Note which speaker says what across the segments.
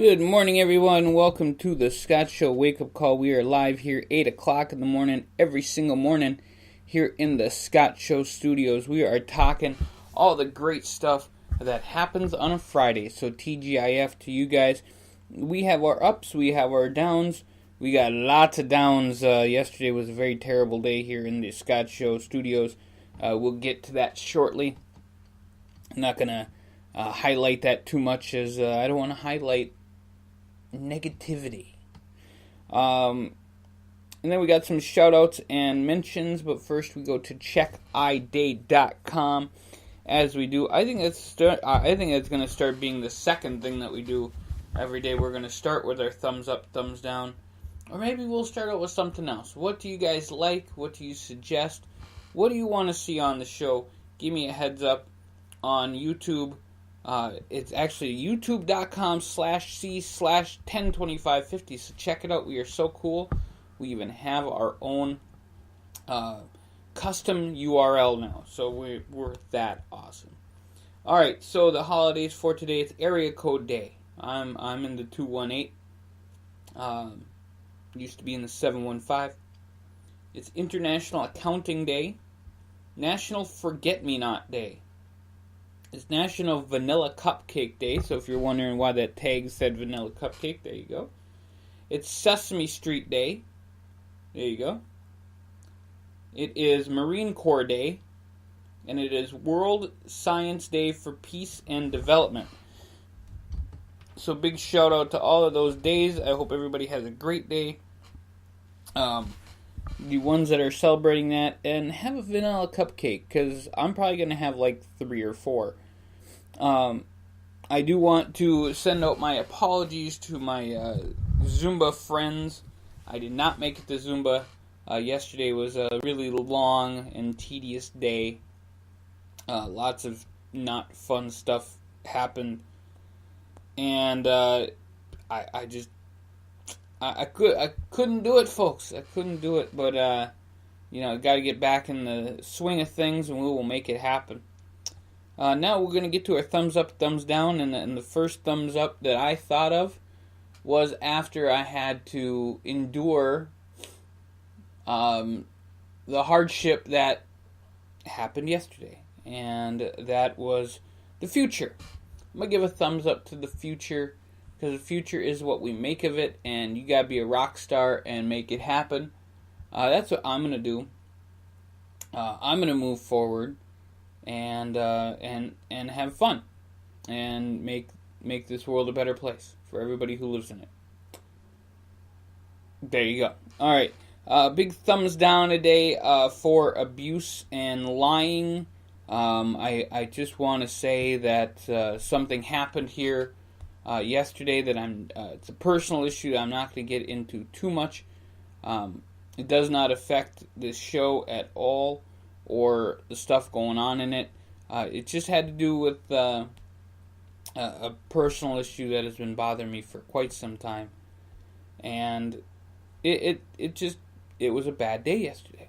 Speaker 1: Good morning, everyone. Welcome to the Thescottshow wake-up call. We are live here 8 o'clock in the morning, every single morning, here in the Thescottshow studios. We are talking all the great stuff that happens on a Friday. So TGIF to you guys. We have our ups, we have our downs. We got lots of downs. Yesterday was a very terrible day here in the Thescottshow studios. We'll get to that shortly. I'm not going to highlight that too much, as I don't want to highlight negativity. And then we got some shout outs and mentions, but first we go to checkiday.com. As we do, I think it's going to start being the second thing that we do every day. We're going to start with our thumbs up, thumbs down, or maybe we'll start out with something else. What do you guys like? What do you suggest? What do you want to see on the show? Give me a heads up on YouTube. It's actually youtube.com/c/102550. So check it out. We are so cool. We even have our own custom URL now. So we're that awesome. All right. So the holidays for today. It's Area Code Day. I'm in the 218. Used to be in the 715. It's International Accounting Day. National Forget-Me-Not Day. It's National Vanilla Cupcake Day, so if you're wondering why that tag said vanilla cupcake, there you go. It's Sesame Street Day. There you go. It is Marine Corps Day, and it is World Science Day for Peace and Development. So big shout out to all of those days. I hope everybody has a great day. The ones that are celebrating that, and have a vanilla cupcake, because I'm probably going to have like 3 or 4. I do want to send out my apologies to my Zumba friends. I did not make it to Zumba. Yesterday was a really long and tedious day. Lots of not fun stuff happened, and I couldn't do it, folks. I couldn't do it, but got to get back in the swing of things, and we will make it happen. Now we're going to get to our thumbs up, thumbs down, and the first thumbs up that I thought of was after I had to endure the hardship that happened yesterday, and that was the future. I'm going to give a thumbs up to the future, because the future is what we make of it, and you gotta be a rock star and make it happen. That's what I'm gonna do. I'm gonna move forward and have fun and make this world a better place for everybody who lives in it. There you go. All right. Big thumbs down today for abuse and lying. I just want to say that something happened here yesterday that it's a personal issue that I'm not going to get into too much. It does not affect this show at all or the stuff going on in it. It just had to do with a personal issue that has been bothering me for quite some time, and it was a bad day yesterday.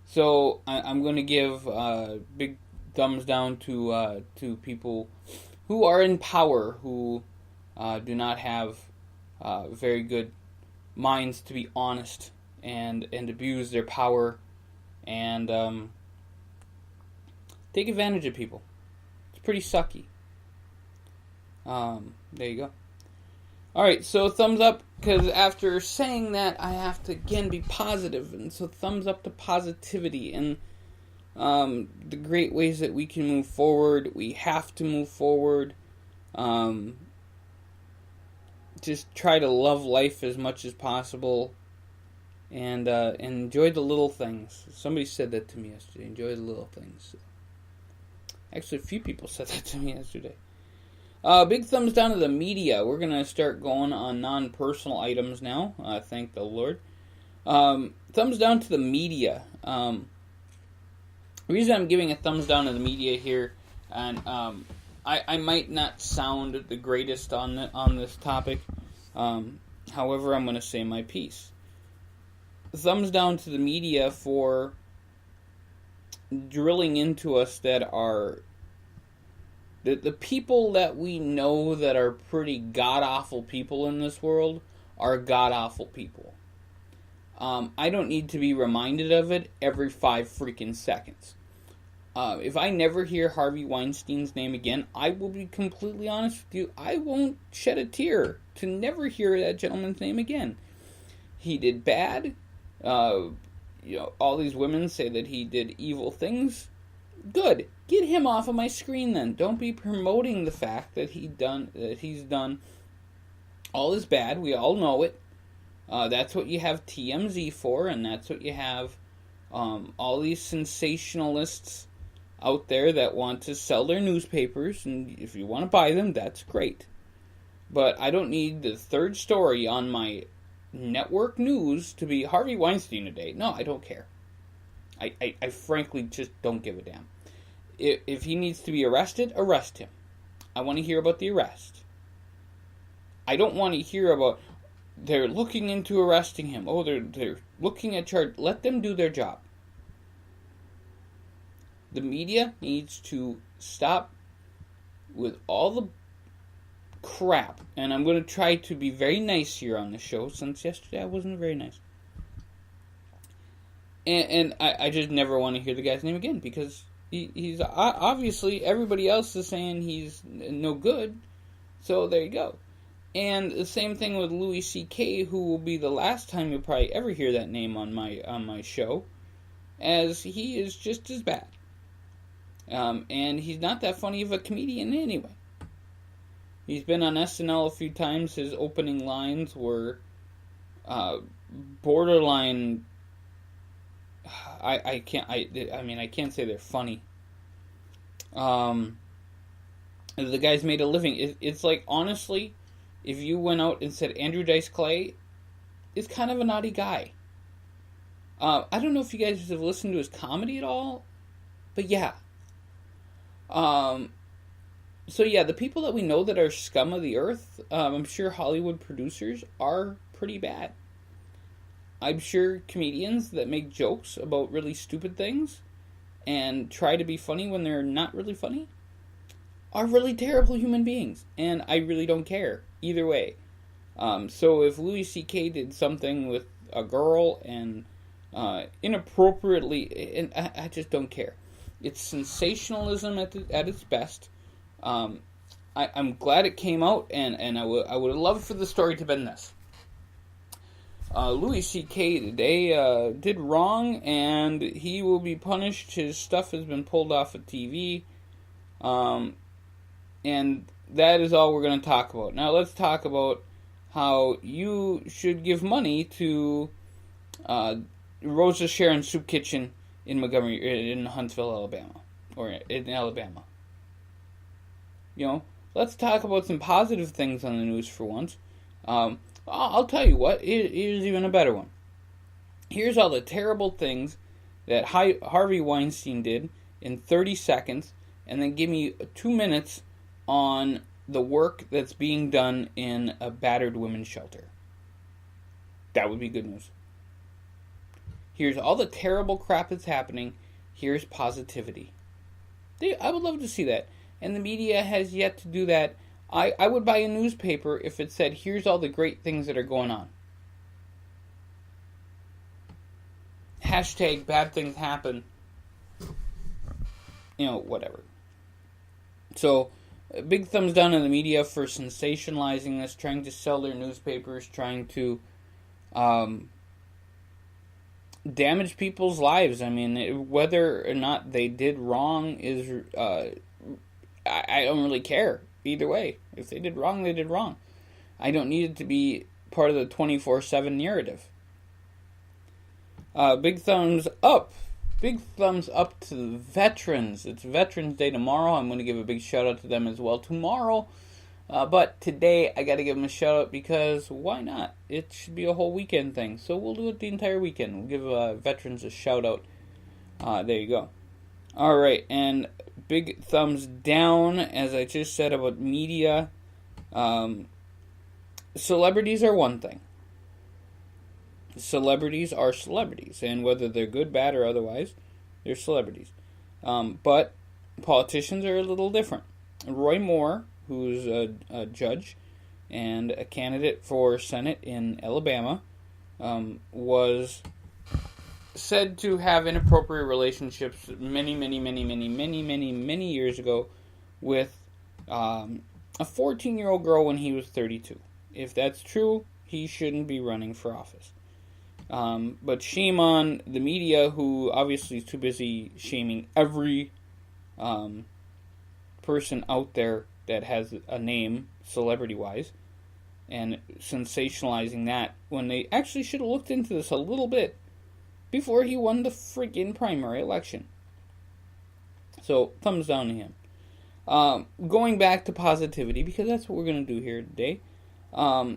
Speaker 1: So I'm going to give big thumbs down to people who are in power, who do not have very good minds, to be honest, and abuse their power and take advantage of people. It's pretty sucky. There you go. Alright, so thumbs up, because after saying that, I have to again be positive, and so thumbs up to positivity and the great ways that we can move forward. We have to move forward. Just try to love life as much as possible, and enjoy the little things. Somebody said that to me yesterday. Enjoy the little things. Actually, a few people said that to me yesterday. Big thumbs down to the media. We're going to start going on non-personal items now. Thank the Lord. Thumbs down to the media. The reason I'm giving a thumbs down to the media here, and I might not sound the greatest on this topic. However, I'm going to say my piece. Thumbs down to the media for drilling into us that our The people that we know that are pretty god-awful people in this world are god-awful people. I don't need to be reminded of it every 5 freaking seconds. If I never hear Harvey Weinstein's name again, I will be completely honest with you, I won't shed a tear to never hear that gentleman's name again. He did bad. All these women say that he did evil things. Good. Get him off of my screen then. Don't be promoting the fact that he's done all this bad. We all know it. That's what you have TMZ for, and that's what you have all these sensationalists out there that want to sell their newspapers, and if you want to buy them, that's great. But I don't need the third story on my network news to be Harvey Weinstein today. No, I don't care. I frankly just don't give a damn. If he needs to be arrested, arrest him. I want to hear about the arrest. I don't want to hear about they're looking into arresting him. Oh, they're looking at charge. Let them do their job. The media needs to stop with all the crap. And I'm going to try to be very nice here on the show, since yesterday I wasn't very nice. And I just never want to hear the guy's name again, because he's obviously, everybody else is saying he's no good. So there you go. And the same thing with Louis C.K., who will be the last time you'll probably ever hear that name on my show, as he is just as bad. And he's not that funny of a comedian anyway. He's been on SNL a few times. His opening lines were borderline. I can't say they're funny. The guy's made a living. It's like, honestly, if you went out and said Andrew Dice Clay is kind of a naughty guy. I don't know if you guys have listened to his comedy at all, but yeah. So yeah, the people that we know that are scum of the earth, I'm sure Hollywood producers are pretty bad. I'm sure comedians that make jokes about really stupid things and try to be funny when they're not really funny are really terrible human beings, and I really don't care either way. So if Louis C.K. did something with a girl and inappropriately, and I just don't care. It's sensationalism at its best. I'm glad it came out, and I would have loved for the story to have been this. Louis C.K. today did wrong, and he will be punished. His stuff has been pulled off of TV. And that is all we're going to talk about. Now let's talk about how you should give money to Rosa Sharon Soup Kitchen in Montgomery, in Huntsville, Alabama, or in Alabama. Let's talk about some positive things on the news for once. I'll tell you what, here's even a better one. Here's all the terrible things that Harvey Weinstein did in 30 seconds, and then give me 2 minutes on the work that's being done in a battered women's shelter. That would be good news. Here's all the terrible crap that's happening. Here's positivity. I would love to see that. And the media has yet to do that. I would buy a newspaper if it said, here's all the great things that are going on. Hashtag bad things happen. Whatever. So, big thumbs down in the media for sensationalizing this, trying to sell their newspapers, trying to damage people's lives. I mean, whether or not they did wrong is, I don't really care. Either way, if they did wrong, they did wrong. I don't need it to be part of the 24/7 narrative. Big thumbs up. Big thumbs up to the veterans. It's Veterans Day tomorrow. I'm going to give a big shout out to them as well tomorrow. But today, I got to give them a shout out because why not? It should be a whole weekend thing. So we'll do it the entire weekend. We'll give veterans a shout out. There you go. Alright, and big thumbs down, as I just said about media. Celebrities are one thing. Celebrities are celebrities, and whether they're good, bad, or otherwise, they're celebrities. But politicians are a little different. Roy Moore, who's a judge and a candidate for Senate in Alabama, was said to have inappropriate relationships many years ago with a 14-year-old girl when he was 32. If that's true, he shouldn't be running for office. But shame on the media, who obviously is too busy shaming every person out there that has a name, celebrity-wise, and sensationalizing that, when they actually should have looked into this a little bit before he won the freaking primary election. So, thumbs down to him. Going back to positivity, because that's what we're going to do here today. I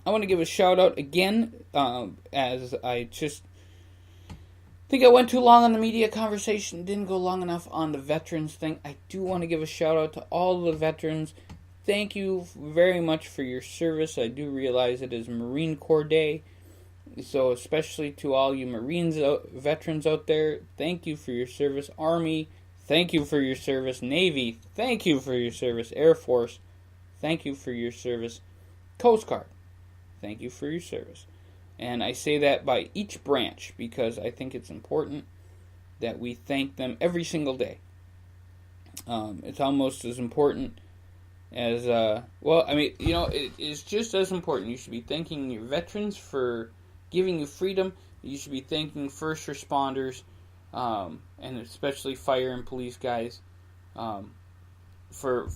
Speaker 1: want to give a shout out again, as I just think I went too long on the media conversation, didn't go long enough on the veterans thing. I do want to give a shout out to all the veterans. Thank you very much for your service. I do realize it is Marine Corps Day, so especially to all you Marines veterans out there, thank you for your service. Army, thank you for your service. Navy, thank you for your service. Air Force, thank you for your service. Coast Guard, thank you for your service. And I say that by each branch because I think it's important that we thank them every single day. It's almost as important as, it is just as important. You should be thanking your veterans for giving you freedom. You should be thanking first responders, and especially fire and police guys, for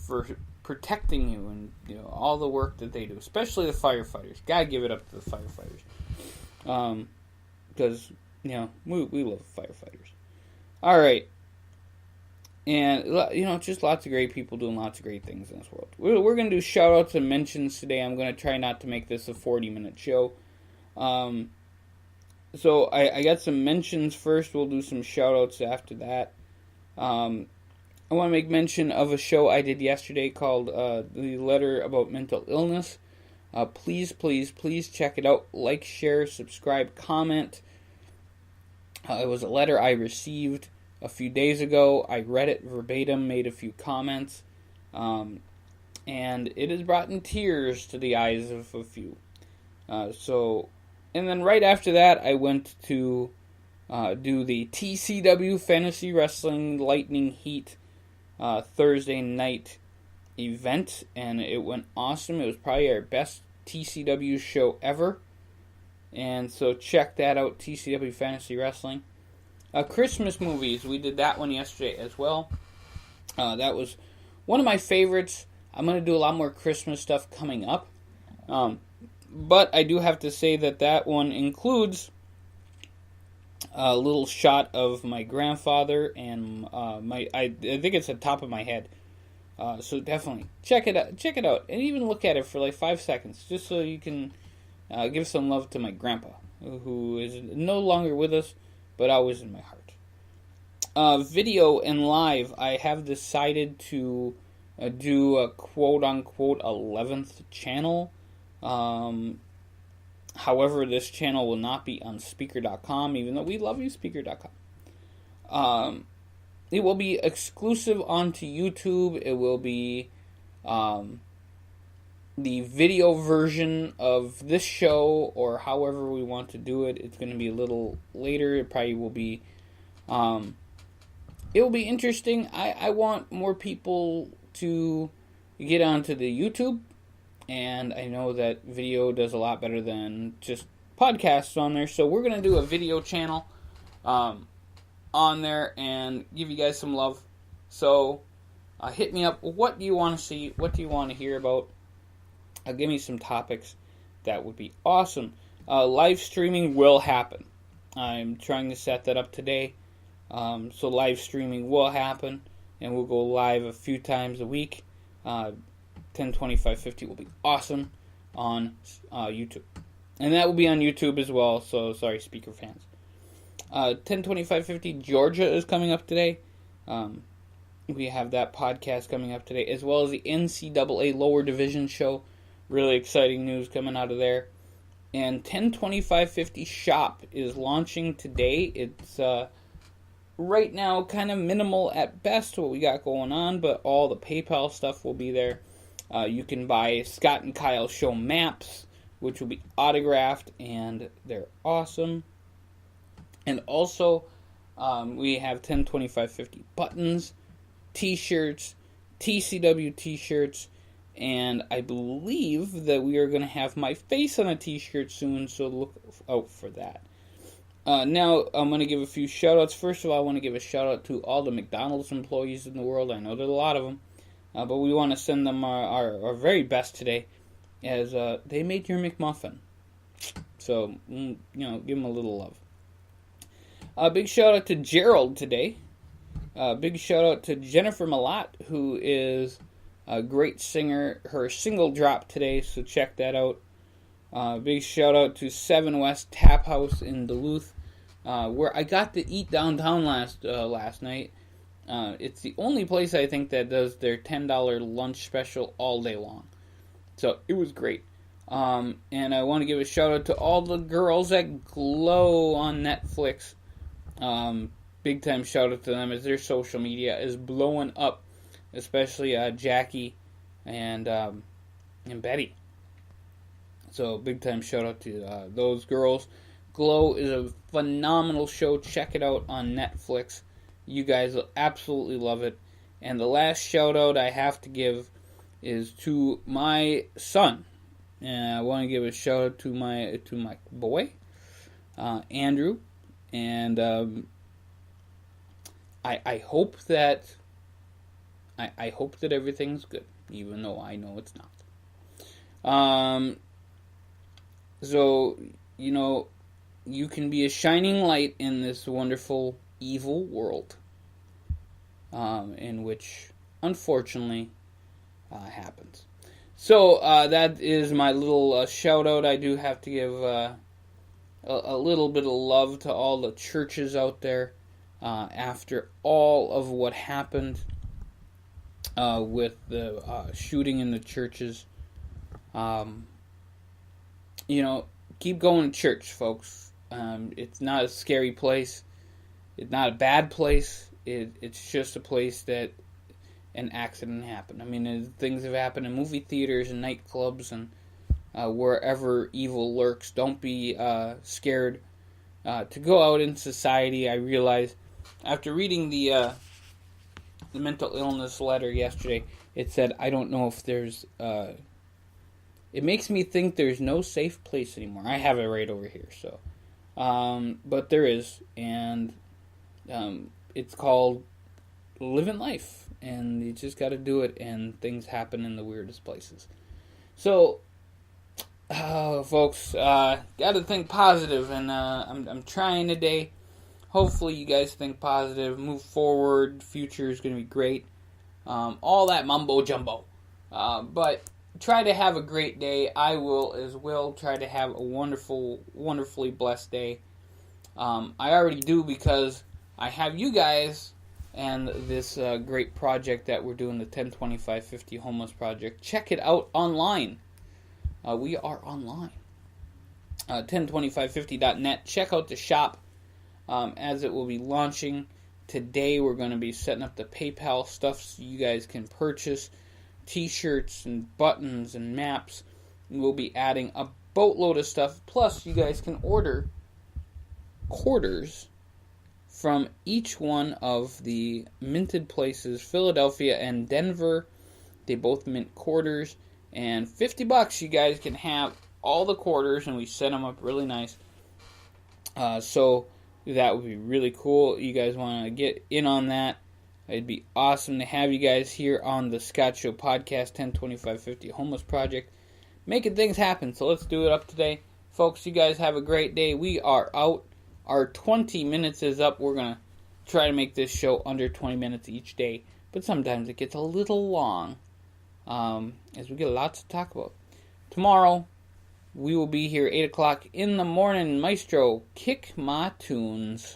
Speaker 1: protecting you and all the work that they do, especially the firefighters. Gotta give it up to the firefighters, because we love firefighters. All right, and just lots of great people doing lots of great things in this world. We're gonna do shout outs and mentions today. I'm gonna try not to make this a 40-minute show. So I got some mentions first. We'll do some shout outs after that. I want to make mention of a show I did yesterday called The Letter About Mental Illness. Please check it out. Like, share, subscribe, comment. It was a letter I received a few days ago. I read it verbatim, made a few comments, and it has brought tears to the eyes of a few. And then right after that, I went to do the TCW Fantasy Wrestling Lightning Heat Thursday night event, and it went awesome. It was probably our best TCW show ever, and so check that out, TCW Fantasy Wrestling. Christmas movies, we did that one yesterday as well. That was one of my favorites. I'm going to do a lot more Christmas stuff coming up, but I do have to say that one includes a little shot of my grandfather and I think it's the top of my head. So definitely check it out, and even look at it for like 5 seconds, just so you can give some love to my grandpa, who is no longer with us, but always in my heart. Video and live, I have decided to do a quote-unquote 11th channel. However, this channel will not be on Speaker.com, even though we love you, Speaker.com. It will be exclusive onto YouTube. It will be the video version of this show, or however we want to do it. It's going to be a little later. It probably will be... it will be interesting. I want more people to get onto the YouTube, and I know that video does a lot better than just podcasts on there, so we're going to do a video channel on there and give you guys some love. So hit me up. What do you want to see? What do you want to hear about? Give me some topics. That would be awesome. Live streaming will happen. I'm trying to set that up today. So live streaming will happen, and we'll go live a few times a week. 10, 25, 50 will be awesome on YouTube. And that will be on YouTube as well, so sorry, Speaker fans. 10, 25, 50 Georgia is coming up today. We have that podcast coming up today, as well as the NCAA Lower Division show. Really exciting news coming out of there. And 10, 25, 50 Shop is launching today. It's right now kind of minimal at best what we got going on, but all the PayPal stuff will be there. You can buy Scott and Kyle Show maps, which will be autographed, and they're awesome. And also, we have 10, 25, 50 buttons, t-shirts, TCW t-shirts, and I believe that we are going to have my face on a t-shirt soon, so look out for that. Now, I'm going to give a few shout-outs. First of all, I want to give a shout-out to all the McDonald's employees in the world. I know there's a lot of them, but we want to send them our very best today, as they made your McMuffin. So, give them a little love. Big shout-out to Gerald today. Big shout-out to Jennifer Malott, who is a great singer. Her single dropped today, so check that out. Big shout out to 7 West Tap House in Duluth, where I got to eat downtown last night. It's the only place I think that does their $10 lunch special all day long. So it was great. And I want to give a shout out to all the girls at Glow on Netflix. Big time shout out to them, as their social media is blowing up, especially Jackie and Betty. So, big time shout out to those girls. Glow is a phenomenal show. Check it out on Netflix. You guys will absolutely love it. And the last shout out I have to give is to my son. And I want to give a shout out to my boy, Andrew. And I hope that everything's good, even though I know it's not. So, you can be a shining light in this wonderful, evil world, in which, unfortunately, happens. So, that is my little shout-out. I do have to give a little bit of love to all the churches out there, after all of what happened with the shooting in the churches. Keep going to church, folks. It's not a scary place. It's not a bad place. It's just a place that an accident happened. I mean, things have happened in movie theaters and nightclubs and wherever evil lurks. Don't be scared to go out in society. I realize after reading the mental illness letter yesterday, it said, I don't know if there's... it makes me think there's no safe place anymore. I have it right over here, so... but there is, and it's called living life, and you just got to do it, and things happen in the weirdest places. So, folks, got to think positive, and I'm trying today. Hopefully you guys think positive, move forward, future is going to be great. All that mumbo-jumbo. But try to have a great day. I will as well try to have a wonderfully blessed day. I already do, because I have you guys and this great project that we're doing, the 102550 Homeless Project. Check it out online. We are online. 102550.net. Check out the shop, as it will be launching today. We're going to be setting up the PayPal stuff so you guys can purchase t-shirts and buttons and maps. We'll be adding a boatload of stuff. Plus, you guys can order quarters from each one of the minted places, Philadelphia and Denver. They both mint quarters, and $50 you guys can have all the quarters, and we set them up really nice. So that would be really cool. You guys want to get in on that? It'd be awesome to have you guys here on the Thescottshow podcast, 102550 Homeless Project, making things happen. So let's do it up today. Folks, you guys have a great day. We are out. Our 20 minutes is up. We're going to try to make this show under 20 minutes each day, but sometimes it gets a little long, as we get lots to talk about. Tomorrow, we will be here 8 o'clock in the morning. Maestro, kick my tunes.